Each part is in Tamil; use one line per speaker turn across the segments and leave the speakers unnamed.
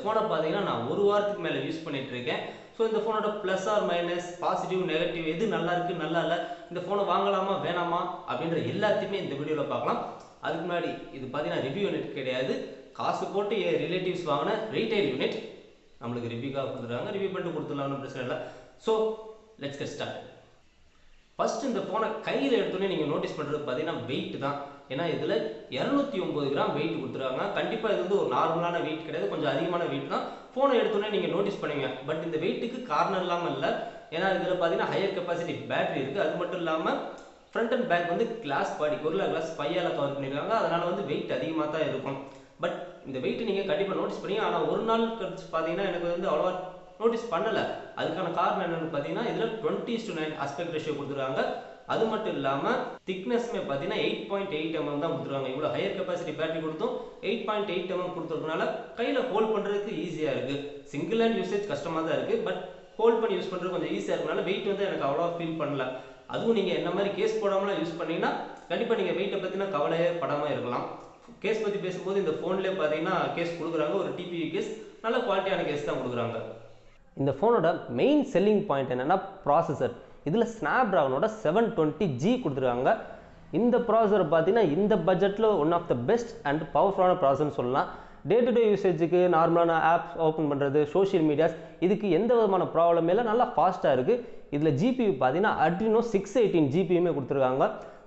ஃபோனை பார்த்தீங்கன்னா நான் ஒரு வாரத்துக்கு மேலே யூஸ் பண்ணிட்டு இருக்கேன். ஸோ இந்த ஃபோனோட plus or minus, positive negative, எது நல்லா இருக்குது நல்லா இல்லை, இந்த ஃபோனை வாங்கலாமா வேணாமா அப்படின்ற எல்லாத்தையுமே இந்த வீடியோவில் பார்க்கலாம். அதுக்கு முன்னாடி இது பார்த்தீங்கன்னா ரிவ்யூ யூனிட் கிடையாது, காசு போட்டு ரிலேட்டிவ்ஸ் வாங்கின ரீட்டைல் யூனிட். நம்மளுக்கு ரிவ்யூக்காக கொடுத்துருக்காங்க, ரிவ்யூ பண்ணிட்டு கொடுத்துடலாம்னு பிரச்சனை இல்லை. So let's get start. First இந்த ஃபோனை கையில் எடுத்தோன்னே நீங்கள் நோட்டீஸ் பண்ணுறது பார்த்தீங்கன்னா வெயிட் தான். ஏன்னா இதில் 209 கிராம் வெயிட் கொடுத்துருக்காங்க. கண்டிப்பாக இது வந்து ஒரு நார்மலான வெயிட் கிடையாது, கொஞ்சம் அதிகமான வெயிட் தான். ஃபோனை எடுத்தோன்னே நீங்கள் நோட்டீஸ் பண்ணுவீங்க. பட் இந்த வெயிட்டுக்கு காரணம் இல்லாமல் இல்லை. ஏன்னா இதில் பார்த்தீங்கன்னா ஹையர் கெப்பாசிட்டி பேட்டரி இருக்குது. அது மட்டும் இல்லாமல் ஃப்ரண்ட் அண்ட் பேக் வந்து கிளாஸ் பாடி கொரில்லா கிளாஸ் 5ஆல் கவர் பண்ணியிருக்காங்க. அதனால் வந்து வெயிட் அதிகமாக தான் இருக்கும். பட் இந்த வெயிட் நீங்கள் கண்டிப்பாக நோட்டீஸ் பண்ணீங்க. ஆனால் ஒரு நாள் கழிச்சு பார்த்தீங்கன்னா எனக்கு வந்து அவ்வளோவா நோட்டீஸ் பண்ணலை. அதுக்கான காரணம் என்னென்னு பார்த்தீங்கன்னா இதில் 20:9 ஆஸ்பெக்ட் ரேஷியோ கொடுத்துருக்காங்க. அது மட்டும் இல்லாமல் திக்னஸ்மே பார்த்தீங்கன்னா 8.8 mm தான் கொடுத்துருக்காங்க. இவ்வளோ ஹையர் கெப்பாசிட்டி பேட்டரி கொடுத்தும் 8.8 mm கொடுத்துருக்கனால கையில் ஹோல்ட் பண்ணுறதுக்கு ஈஸியாக இருக்குது. சிங்கிள் ஹேண்ட் யூசேஜ் கஷ்டமாக தான் இருக்குது, பட் ஹோல்ட் பண்ணி யூஸ் பண்ணுறது கொஞ்சம் ஈஸியாக இருக்கனால வெயிட் வந்து எனக்கு அவ்வளோவா ஃபீல் பண்ணல. அதுவும் நீங்கள் என்ன மாதிரி கேஸ் போடாமலாம் யூஸ் பண்ணிங்கன்னா கண்டிப்பாக நீங்கள் வெயிட்டை பற்றினா கவலையே படாமல் இருக்கலாம். கேஸ் பற்றி பேசும்போது இந்த ஃபோன்லேயே பார்த்தீங்கன்னா கேஸ் கொடுக்குறாங்க, ஒரு டிபியூ கேஸ், நல்ல குவாலிட்டியான கேஸ் தான் கொடுக்குறாங்க. இந்த ஃபோனோட மெயின் செல்லிங் பாயிண்ட் என்னென்னா ப்ராசஸர். இதில் ஸ்னாப்ட்ராகனோட 720G கொடுத்துருக்காங்க. இந்த ப்ராசஸர் பார்த்தீங்கன்னா இந்த பட்ஜெட்டில் one of the best and பவர்ஃபுல்லான ப்ராசஸர்னு சொல்லலாம். டே டு டே யூசேஜுக்கு, நார்மலான ஆப்ஸ் ஓப்பன் பண்ணுறது, சோஷியல் மீடியாஸ், இதுக்கு எந்த விதமான ப்ராப்ளமே இல்லை, நல்லா ஃபாஸ்ட்டாக இருக்குது. இதில் ஜிபியூ பார்த்தீங்கன்னா Adreno 618 ஜிபியுமே கொடுத்துருக்காங்க.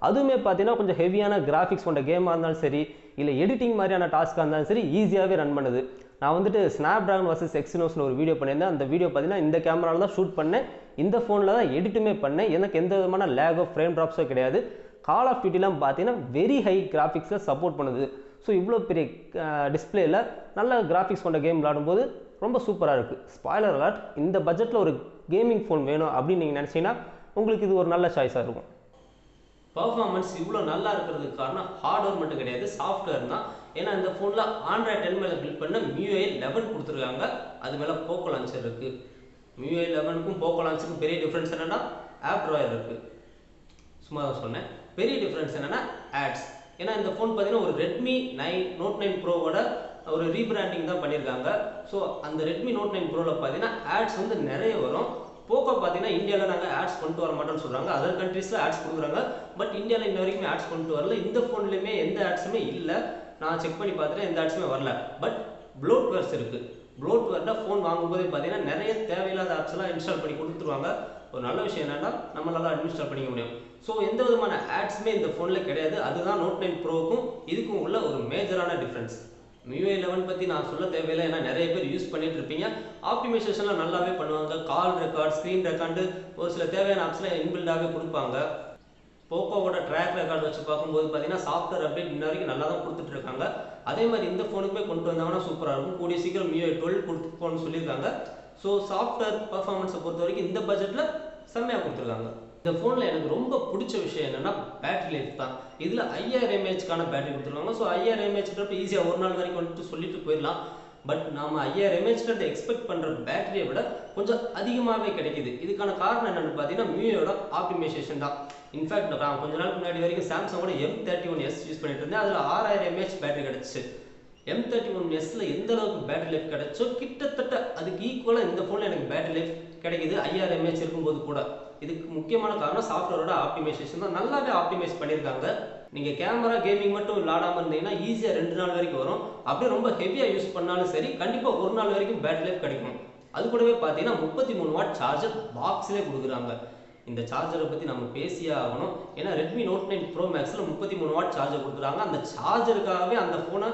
அதுவுமே பார்த்தீங்கன்னா கொஞ்சம் ஹெவியான கிராஃபிக்ஸ் கொண்ட கேமாக இருந்தாலும் சரி, இல்லை எடிட்டிங் மாதிரியான டாஸ்க்காக இருந்தாலும் சரி, ஈஸியாகவே ரன் பண்ணுது. நான் வந்துட்டு ஸ்னாப்ட்ராகன் வர்சஸ் எக்ஸினோஸ்னு ஒரு வீடியோ பண்ணியிருந்தேன். அந்த வீடியோ பார்த்தீங்கன்னா இந்த கேமராவில் தான் ஷூட் பண்ணேன், இந்த ஃபோனில் தான் எடிட்டுமே பண்ணேன். எனக்கு எந்த விதமான லேகோ ஃப்ரேம் ட்ராப்ஸோ கிடையாது. கால் ஆஃப் டியூட்டிலாம் பார்த்தீங்கன்னா வெரி ஹை கிராஃபிக்ஸில் சப்போர்ட் பண்ணுது. ஸோ இவ்வளோ பெரிய டிஸ்பிளேயில் நல்ல கிராஃபிக்ஸ் கொண்ட கேம் விளாடும்போது ரொம்ப சூப்பராக இருக்குது. ஸ்பாய்லர் அலர்ட், இந்த பட்ஜெட்டில் ஒரு கேமிங் ஃபோன் வேணும் அப்படின்னு நீங்கள் நினச்சிங்கன்னா உங்களுக்கு இது ஒரு நல்ல சாய்ஸாக இருக்கும். பர்ஃபார்மன்ஸ் இவ்வளோ நல்லா இருக்கிறதுக்கு காரணம் ஹார்ட்வேர் மட்டும் கிடையாது, சாஃப்ட்வேர் தான். ஏன்னா இந்த ஃபோனில் Android 10 மேலே பில்ட் பண்ண MIUI 11 கொடுத்துருக்காங்க. அது மேலே போக்கோ லான்ச்சர் இருக்குது. MIUI 11க்கும் போக்கோ லான்ச்சருக்கும் பெரிய டிஃப்ரென்ஸ் என்னென்னா ஆப் ட்ராயர் இருக்குது. சும்மா தான் சொன்னேன். பெரிய டிஃப்ரென்ஸ் என்னென்னா ஆட்ஸ். ஏன்னா இந்த ஃபோன் பார்த்தீங்கன்னா ஒரு ரெட்மி Note 9 ப்ரோவோட ஒரு ரீபிராண்டிங் தான் பண்ணியிருக்காங்க. ஸோ அந்த ரெட்மி Note 9 ப்ரோவில் பார்த்தீங்கன்னா ஆட்ஸ் வந்து நிறைய வரும். போக்கோ பார்த்தீங்கன்னா இந்தியாவில் நாங்கள் ஆட்ஸ் கொண்டு வர மாட்டோம்னு சொல்கிறாங்க. அதர் கண்ட்ரீஸில் ஆட்ஸ் கொடுக்குறாங்க, பட் இந்தியாவில் இன்ன வரைக்கும் ஆட்ஸ் கொண்டு வரல. இந்த ஃபோன்லேயுமே எந்த ஆட்ஸுமே இல்லை. நான் செக் பண்ணி பார்த்துட்டேன், எந்த ஆட்ஸுமே வரல. பட் ப்ளோட்வேர்ஸ் இருக்குது. ப்ளோட்வேரில் ஃபோன் வாங்கும்போதே பார்த்தீங்கன்னா நிறைய தேவையில்லாத ஆப்ஸ்லாம் இன்ஸ்டால் பண்ணி கொடுத்துருவாங்க. ஒரு நல்ல விஷயம் என்னென்னா நம்மளால அன்இன்ஸ்டால் பண்ணிக்க முடியும். ஸோ எந்த விதமான ஆட்ஸுமே இந்த ஃபோனில் கிடையாது. அதுதான் Note 9 ப்ரோவுக்கும் இதுக்கும் உள்ள ஒரு மேஜரான டிஃப்ரென்ஸ். MIUI 11 பற்றி நான் சொல்ல தேவையில்லை, ஏன்னா நிறைய பேர் யூஸ் பண்ணிட்டு இருப்பீங்க. ஆப்டிமைசேஷன்லாம் நல்லாவே பண்ணுவாங்க. கால் ரெக்கார்ட், ஸ்க்ரீன் ரெக்கார்டு, ஒரு சில தேவையான ஆப்ஸ்லாம் இன்பில்டாகவே கொடுப்பாங்க. போக்கோவோட ட்ராக் ரெக்கார்டு வச்சு பார்க்கும்போது பார்த்தீங்கன்னா சாஃப்ட்வேர் அப்டேட் இன்ன வரைக்கும் நல்லா தான் கொடுத்துட்டு இருக்காங்க. அதே மாதிரி இந்த ஃபோனுக்குமே கொண்டு வந்தாங்கன்னா சூப்பராக இருக்கும். கூடிய சீக்கிரம் MIUI 12 கொடுத்துருக்கோன்னு சொல்லியிருக்காங்க. ஸோ சாஃப்ட்வேர் பர்ஃபார்மன்ஸை பொறுத்த வரைக்கும் இந்த பட்ஜெட்டில் செம்மையாக கொடுத்துருக்காங்க. இந்த ஃபோனில் எனக்கு ரொம்ப பிடிச்ச விஷயம் என்னென்னா பேட்டரி லைஃப் தான். இதில் 5000 mAhக்கான பேட்டரி கொடுத்துருக்காங்க. ஸோ 5000 mAhன்றப்ப ஈஸியாக ஒரு நாள் வரைக்கும் வந்துட்டு சொல்லிட்டு போயிடலாம். பட் நாம் 5000 mAh எக்ஸ்பெக்ட் பண்ணுற பேட்டரியை விட கொஞ்சம் அதிகமாகவே கிடைக்கிது. இதுக்கான காரணம் என்னென்னு பார்த்தீங்கன்னா MIUIயோட ஆப்டிமைசேஷன் தான். இன்ஃபேக்ட் நான் கொஞ்ச நாள் முன்னாடி வரைக்கும் சாம்சங்கோட M31s யூஸ் பண்ணிட்டு இருந்தேன். அதில் 6000 mAh பேட்டரி கிடச்சிச்சு. M31sல எந்த அளவுக்கு பேட்டரி லைஃப் கிடைச்சோ கிட்டத்தட்ட அதுக்கு ஈக்குவலாக இந்த ஃபோனில் எனக்கு பேட்டரி லைஃப் கிடைக்குது 5000 mAh இருக்கும்போது கூட. இதுக்கு முக்கியமான காரணம் சாஃப்ட்வேரோட ஆப்டிமைசேஷன் தான். நல்லாவே ஆப்டிமைஸ் பண்ணியிருக்காங்க. நீங்கள் கேமரா கேமிங் மட்டும் விளாடாமல் இருந்தீங்கன்னா ஈஸியாக 2 நாள் வரைக்கும் வரும். அப்படியே ரொம்ப ஹெவியாக யூஸ் பண்ணாலும் சரி கண்டிப்பாக ஒரு நாள் வரைக்கும் பேட்டரி லைஃப் கிடைக்கும். அது கூடவே பார்த்தீங்கன்னா 33 வாட் சார்ஜர் பாக்ஸ்லேயே கொடுக்குறாங்க. இந்த சார்ஜரை பற்றி நம்ம பேசியே ஆகணும். ஏன்னா Redmi Note 9 Pro Maxல 33 watt charger கொடுக்குறாங்க. அந்த சார்ஜருக்காகவே அந்த ஃபோனை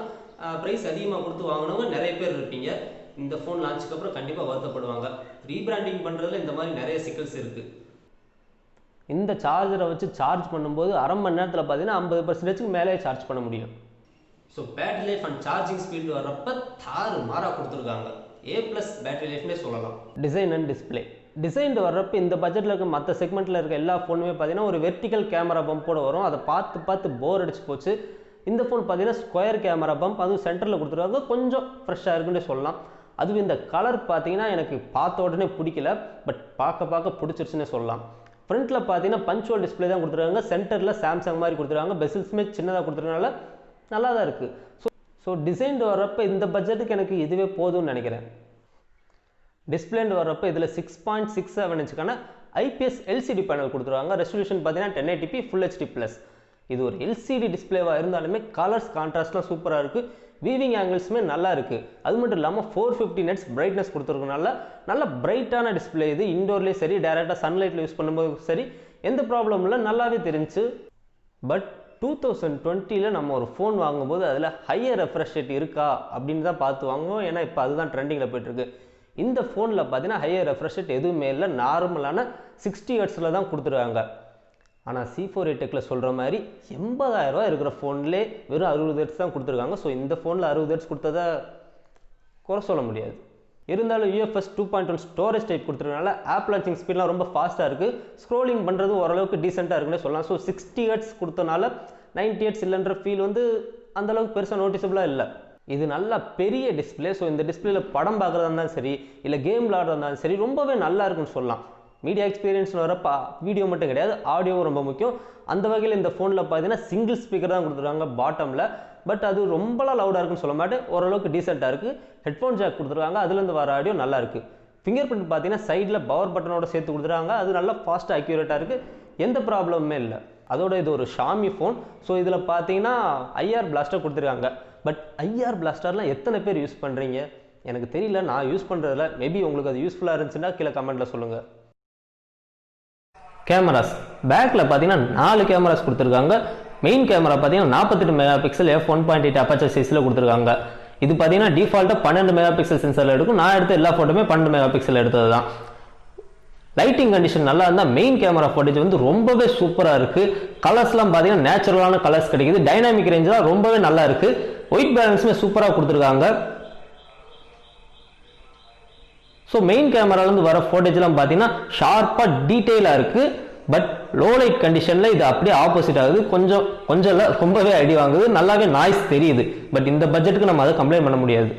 ப்ரைஸ் அதிகமாக கொடுத்து வாங்கினவங்க நிறைய பேர் இருப்பீங்க. இந்த ஃபோன் லான்ச்சுக்கு அப்புறம் கண்டிப்பாக வருத்தப்படுவாங்க. ரீபிராண்டிங் பண்ணுறதுல இந்த மாதிரி நிறைய சிக்கல்ஸ் இருக்குது. இந்த சார்ஜரை வச்சு சார்ஜ் பண்ணும்போது அரை மணி நேரத்தில் பார்த்தீங்கன்னா 50% மேலே சார்ஜ் பண்ண முடியும். So battery life and charging speed வர்றப்ப தாறு மாறாக கொடுத்துருக்காங்க. A+ பேட்டரி லைஃப்னே சொல்லலாம். டிசைன் அண்ட் டிஸ்பிளே டிசைன் வர்றப்ப இந்த பட்ஜெட்டில் இருக்க மற்ற செக்மெண்ட்டில் இருக்க எல்லா ஃபோனுமே பார்த்தீங்கன்னா ஒரு வெர்டிக்கல் கேமரா பம்போட வரும். அதை பார்த்து போர் அடிச்சு போச்சு. இந்த ஃபோன் பார்த்தீங்கன்னா ஸ்கொயர் கேமரா பம்ப், அதுவும் சென்டரில் கொடுத்துருக்காங்க. கொஞ்சம் ஃப்ரெஷ்ஷாக இருக்குன்னு சொல்லலாம். அதுவும் இந்த கலர் பார்த்தீங்கன்னா எனக்கு பார்த்த உடனே பிடிக்கல, பட் பார்க்க பிடிச்சிருச்சுன்னே சொல்லலாம். ஃப்ரண்ட்டில் பார்த்தீங்கன்னா பஞ்சுவல் டிஸ்பிளே தான் கொடுத்துருக்காங்க. சென்டரில் சாம்சங் மாதிரி கொடுத்துருக்காங்க. பெசில்ஸுமே சின்னதாக கொடுத்துருக்கனால நல்லா தான் இருக்குது. ஸோ டிசைன் வரப்போ இந்த பட்ஜெட்டுக்கு எனக்கு இதுவே போதும்னு நினைக்கிறேன். டிஸ்பிளேண்டு வரப்போ இதில் 6.67 இன்ச்சுக்கான ஐபிஎஸ் எல்சிடி பேனல் கொடுத்துருவாங்க. ரெசல்யூஷன் பார்த்தீங்கன்னா 1080p ஃபுல் ஹெச்டி ப்ளஸ். இது ஒரு எல்சிடி டிஸ்பிளேவாக இருந்தாலுமே கலர்ஸ் கான்ட்ராஸ்ட்லாம் சூப்பராக இருக்குது. வீவிங் ஆங்கிள்ஸுமே நல்லா இருக்குது. அது மட்டும் இல்லாமல் 450 நெட்ஸ் பிரைட்னஸ் கொடுத்துருக்கனால நல்ல பிரைட்டான டிஸ்பிளே. இது இண்டோர்லேயும் சரி டேரெக்டாக சன்லைட்டில் யூஸ் பண்ணும்போது சரி எந்த ப்ராப்ளம் இல்லை, நல்லாவே தெரிஞ்சு. பட் 2020 நம்ம ஒரு ஃபோன் வாங்கும்போது அதில் ஹையர் ரெஃப்ரெஷ் ரேட் இருக்கா அப்படின்னு தான் பார்த்து வாங்குவோம். ஏன்னா இப்போ அதுதான் ட்ரெண்டிங்கில் போய்ட்டுருக்கு. இந்த ஃபோனில் பார்த்தீங்கன்னா ஹையர் ரெஃப்ரெஷ் ரேட் எதுவுமே இல்லை, நார்மலான 60 ஹெர்ட்ஸில் தான் கொடுத்துருக்காங்க. ஆனால் C4 டெக்கில் சொல்கிற மாதிரி 80,000 ரூபா இருக்கிற ஃபோன்லே வெறும் 60 ஹெர்ட்ஸ் தான் கொடுத்துருக்காங்க. ஸோ இந்த ஃபோனில் 60 ஹெர்ட்ஸ் கொடுத்ததை குறை சொல்ல முடியாது. இருந்தாலும் UFS 2.1 ஸ்டோரேஜ் டைப் கொடுத்துருக்கனால ஆப் லான்ச்சிங் ஸ்பீட்லாம் ரொம்ப ஃபாஸ்ட்டாக இருக்குது. ஸ்க்ரோலிங் பண்ணுறது ஓரளவுக்கு டீசெண்டாக இருக்குன்னு சொல்லலாம். ஸோ 60 ஹெர்ட்ஸ் கொடுத்தனால 90 ஹெர்ட்ஸ் இல்லைன்ற ஃபீல் வந்து அந்தளவுக்கு பெருசாக நோட்டிசபிளாக இல்லை. இது நல்ல பெரிய டிஸ்பிளே. ஸோ இந்த டிஸ்பிளேல படம் பார்க்குறதா இருந்தாலும் சரி இல்லை கேம் விளாடுறதா இருந்தாலும் சரி ரொம்பவே நல்லா இருக்குன்னு சொல்லலாம். மீடியா எக்ஸ்பீரியன்ஸ் வரப்போ வீடியோ மட்டும் கிடையாது, ஆடியோவும் ரொம்ப முக்கியம். அந்த வகையில் இந்த ஃபோனில் பார்த்தீங்கன்னா சிங்கிள் ஸ்பீக்கர் தான் கொடுத்துருக்காங்க பாட்டமில். பட் அது ரொம்பலாம் லவுடாக இருக்குன்னு சொல்ல மாட்டேன், ஓரளவுக்கு டீசெண்டாக இருக்குது. ஹெட்ஃபோன் ஜாக் கொடுத்துருக்காங்க, அதுலேருந்து வர ஆடியோ நல்லா இருக்குது. ஃபிங்கர் பிரிண்ட் பார்த்தீங்கன்னா சைடில் பவர் பட்டனோட சேர்த்து கொடுத்துருக்காங்க. அது நல்லா ஃபாஸ்ட்டாக அக்யூரேட்டாக இருக்குது, எந்த ப்ராப்ளமுமே இல்லை. அதோட இது ஒரு ஷாமி ஃபோன். ஸோ இதில் பார்த்தீங்கன்னா ஐஆர் பிளாஸ்டர் கொடுத்துருக்காங்க. பட் ஐஆர் பிளாஸ்டர்லாம் எத்தனை பேர் யூஸ் பண்ணுறீங்க எனக்கு தெரியல, நான் யூஸ் பண்ணுறதில்ல. மேபி உங்களுக்கு அது யூஸ்ஃபுல்லாக இருந்துச்சுன்னா கீழே கமெண்ட்டில் சொல்லுங்கள். கேமராஸ் பேக்கில் பார்த்தீங்கன்னா 4 கேமராஸ் கொடுத்துருக்காங்க. மெயின் கேமரா பார்த்தீங்கன்னா 48 மெகா பிக்சல் f1.8 அப்பச்சர் சைஸில் கொடுத்துருக்காங்க. இது பார்த்தீங்கன்னா டிஃபால்ட்டாக 12 மெகா பிக்சல் சென்சரில் எடுக்கும். நான் எடுத்த எல்லா ஃபோட்டோமே 12 மெகா பிக்சல் எடுத்தது தான். லைட்டிங் கண்டிஷன் நல்லா இருந்தால் மெயின் கேமரா ஃபோட்டேஜ் வந்து ரொம்பவே சூப்பராக இருக்குது. கலர்ஸ்லாம் பார்த்தீங்கன்னா நேச்சுரலான கலர்ஸ் கிடைக்குது. டைனாமிக் ரேஞ்செலாம் ரொம்பவே நல்லா இருக்குது. ஒயிட் பேலன்ஸுமே சூப்பராக கொடுத்துருக்காங்க. ஸோ மெயின் கேமராலேருந்து வர ஃபோட்டேஜ்லாம் பார்த்தீங்கன்னா ஷார்ப்பாக டீட்டெயிலாக இருக்குது. பட் லோ லைட் கண்டிஷனில் இது அப்படியே ஆப்போசிட் ஆகுது. கொஞ்சம் இல்லை ரொம்பவே அடி வாங்குது, நல்லாவே நாய்ஸ் தெரியுது. பட் இந்த பட்ஜெட்டுக்கு நம்ம அதை கம்ப்ளைண்ட் பண்ண முடியாது.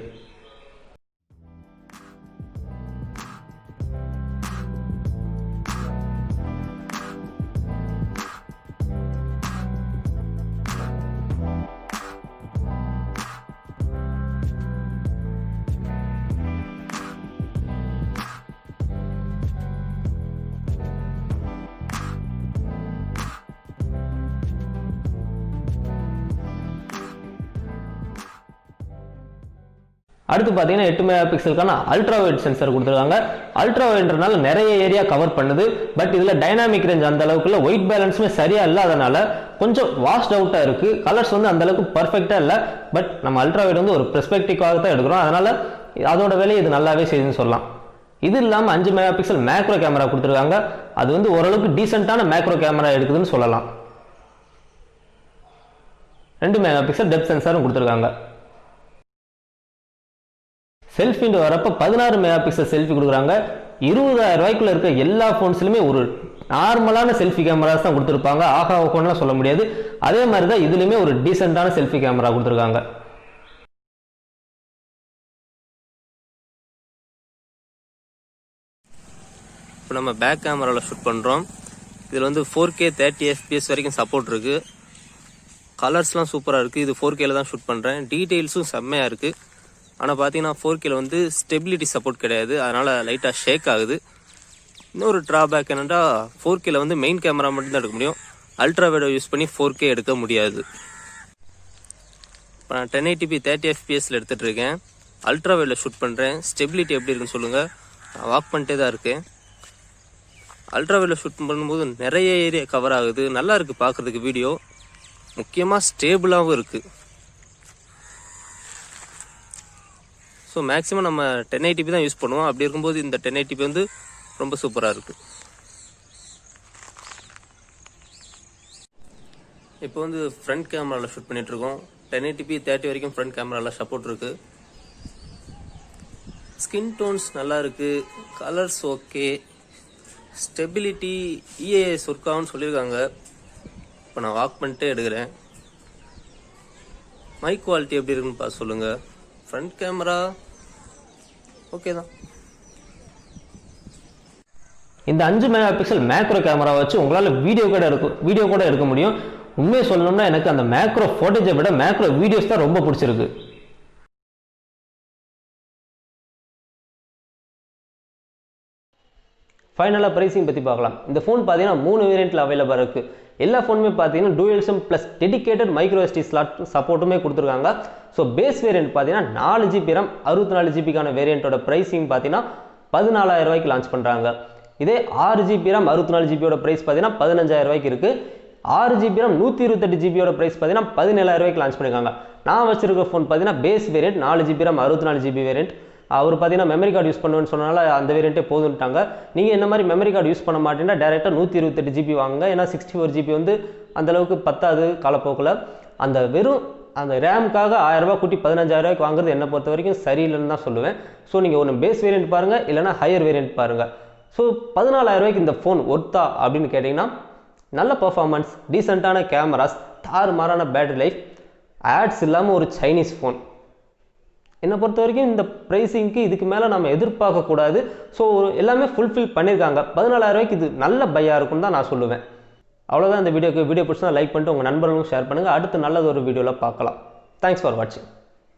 அடுத்து பார்த்தீங்கன்னா 8 மெகா பிக்சலுக்கான அல்ட்ரா வைட் சென்சர் கொடுத்துருக்காங்க. அல்ட்ரா வைட்னால நிறைய ஏரியா கவர் பண்ணுது. பட் இதில் டைனாமிக் ரேஞ்ச் அந்த அளவுக்கு ஒயிட் பேலன்ஸுமே சரியா இல்லாதனால கொஞ்சம் வாஷ்ட் அவுட்டாக இருக்கு. கலர்ஸ் வந்து அந்த அளவுக்கு பர்ஃபெக்டாக இல்லை. பட் நம்ம அல்ட்ரா வைட் வந்து ஒரு பெர்ஸ்பெக்டிவாக தான் எடுக்கிறோம், அதனால அதோட வேலையை இது நல்லாவே செய்யுதுன்னு சொல்லலாம். இது இல்லாமல் 5 மெகா பிக்சல் மேக்ரோ கேமரா கொடுத்துருக்காங்க. அது வந்து ஓரளவுக்கு டீசென்டான மேக்ரோ கேமரா எடுக்குதுன்னு சொல்லலாம். 2 மெகா பிக்சல் டெப்த் சென்சாரும் கொடுத்துருக்காங்க. செல்ஃபின்னு வரப்போ 16 மெகா பிக்சல் செல்ஃபி கொடுக்குறாங்க. 20,000 ரூபாய்க்குள்ள இருக்க எல்லா ஃபோன்ஸ்லையுமே ஒரு நார்மலான செல்ஃபி கேமராஸ் தான் கொடுத்துருப்பாங்க. ஆகா ஃபோன்லாம் சொல்ல முடியாது. அதே மாதிரி தான் இதுலையுமே ஒரு டீசெண்டான செல்ஃபி கேமரா கொடுத்துருக்காங்க. இப்போ நம்ம பேக் கேமராவில் ஷூட் பண்ணுறோம். இதில் வந்து 4K 30 FPS வரைக்கும் சப்போர்ட் இருக்குது. கலர்ஸ்லாம் சூப்பராக இருக்குது. இது 4Kல தான் ஷூட் பண்ணுறேன். டீட்டெயில்ஸும் செம்மையாக இருக்குது. ஆனால் பார்த்தீங்கன்னா 4Kல வந்து ஸ்டெபிலிட்டி சப்போர்ட் கிடையாது, அதனால் லைட்டாக ஷேக் ஆகுது. இன்னொரு ட்ராபேக் என்னென்னா 4Kல வந்து மெயின் கேமரா மட்டும்தான் எடுக்க முடியும். அல்ட்ரா வைடை யூஸ் பண்ணி 4K எடுக்க முடியாது. இப்போ நான் 1080p 30 FPSல எடுத்துகிட்டு இருக்கேன். அல்ட்ரா வைடில் ஷூட் பண்ணுறேன். ஸ்டெபிலிட்டி எப்படி இருக்குன்னு சொல்லுங்கள். நான் வாக் பண்ணிட்டே தான் இருக்கேன். அல்ட்ரா வைடில் ஷூட் பண்ணும்போது நிறைய ஏரியா கவர் ஆகுது, நல்லா இருக்குது பார்க்குறதுக்கு வீடியோ. முக்கியமாக ஸ்டேபிளாகவும் இருக்குது. ஸோ மேக்ஸிமம் நம்ம 1080p தான் யூஸ் பண்ணுவோம். அப்படி இருக்கும்போது இந்த 1080p வந்து ரொம்ப சூப்பராக இருக்குது. இப்போ வந்து ஃப்ரண்ட் கேமராவில் ஷூட் பண்ணிகிட்ருக்கோம். 1080p 30 வரைக்கும் ஃப்ரண்ட் கேமராவில் சப்போர்ட் இருக்குது. ஸ்கின் டோன்ஸ் நல்லா இருக்குது, colours okay, stability EAS work ஆகும்னு சொல்லியிருக்காங்க. இப்போ நான் வாக் பண்ணிட்டே எடுக்கிறேன். மைக் குவாலிட்டி எப்படி இருக்குன்னு பார்த்து சொல்லுங்கள். ஃப்ரண்ட் கேமரா ஓகே தான். இந்த 5 மெகா பிக்சல் மேக்ரோ கேமரா வச்சு உங்களால் வீடியோ கூட எடுக்க முடியும். உண்மையை சொல்லணும்னா எனக்கு அந்த மேக்ரோ ஃபோட்டேஜை விட மேக்ரோ வீடியோஸ் தான் ரொம்ப பிடிச்சிருக்கு. ஃபைனலாக ப்ரைஸிங் பற்றி பார்க்கலாம். இந்த ஃபோன் பார்த்தீங்கன்னா 3 வேரியண்ட்டில் அவைலபிளாக இருக்குது. எல்லா ஃபோனுமே பார்த்தீங்கன்னா dual sim plus dedicated micro SD slot சப்போர்ட்டுமே கொடுத்துருக்காங்க. ஸோ பேஸ் வேரியண்ட் பார்த்தீங்கன்னா 4GB RAM 64GBக்கான வேரியண்ட்டோட ப்ரைஸிங் பார்த்தீங்கன்னா 14,000 ரூபாய்க்கு லான்ச் பண்ணுறாங்க. இதே 6GB RAM 64GBயோட ப்ரைஸ் பார்த்தீங்கன்னா 15,000 ரூபாய்க்கு இருக்குது. 6GB RAM 128GBயோட ப்ரைஸ் பார்த்தீங்கன்னா 17,000 ரூபாய்க்கு லான்ச் பண்ணியிருக்காங்க. நான் வச்சிருக்க ஃபோன் பார்த்தீங்கன்னா base variant 4GB RAM 64GB variant. அவர் பார்த்தீங்கன்னா மெமரி கார்டு யூஸ் பண்ணுவேன்னு சொன்னால அந்த வேரியண்ட்டே போதுன்ட்டாங்க. நீங்கள் என்ன மாதிரி மெமரி கார்டு யூஸ் பண்ண மாட்டீங்கன்னா டேரெக்டாக 128GB வாங்குங்க. ஏன்னா 64GB வந்து அந்தளவுக்கு பத்தாது காலப்போக்கில். அந்த வெறும் அந்த ரேமுக்காக 1000 ரூபாய் கூட்டி 15,000 ரூபாய்க்கு வாங்குறது என்னை பொறுத்த வரைக்கும் சரியில்லைன்னு தான் சொல்லுவேன். ஸோ நீங்கள் ஒன்று பேஸ் வேரியண்ட் பாருங்கள், இல்லைனா ஹையர் வேரியண்ட் பாருங்கள். ஸோ 14,000 ரூபாய்க்கு இந்த ஃபோன் ஒர்த்தா அப்படின்னு கேட்டிங்கன்னா நல்ல பர்ஃபார்மன்ஸ், டீசெண்டான கேமராஸ், தாறுமாறான பேட்டரி லைஃப், ஆட்ஸ் இல்லாமல் ஒரு சைனீஸ் ஃபோன். என்னை பொறுத்த வரைக்கும் இந்த ப்ரைஸிங்க்கு இதுக்கு மேலே நம்ம எதிர்பார்க்கக்கூடாது. ஸோ எல்லாமே ஃபுல்ஃபில் பண்ணியிருக்காங்க. 14,000 ரூபாய்க்கு இது நல்ல பையாக இருக்குன்னு தான் நான் சொல்லுவேன். அவ்வளோதான் இந்த வீடியோ பிடிச்சா லைக் பண்ணிட்டு உங்கள் நண்பர்களுக்கும் ஷேர் பண்ணுங்கள். அடுத்து நல்லது ஒரு வீடியோவில் பார்க்கலாம். தேங்க்ஸ் ஃபார் வாட்சிங்.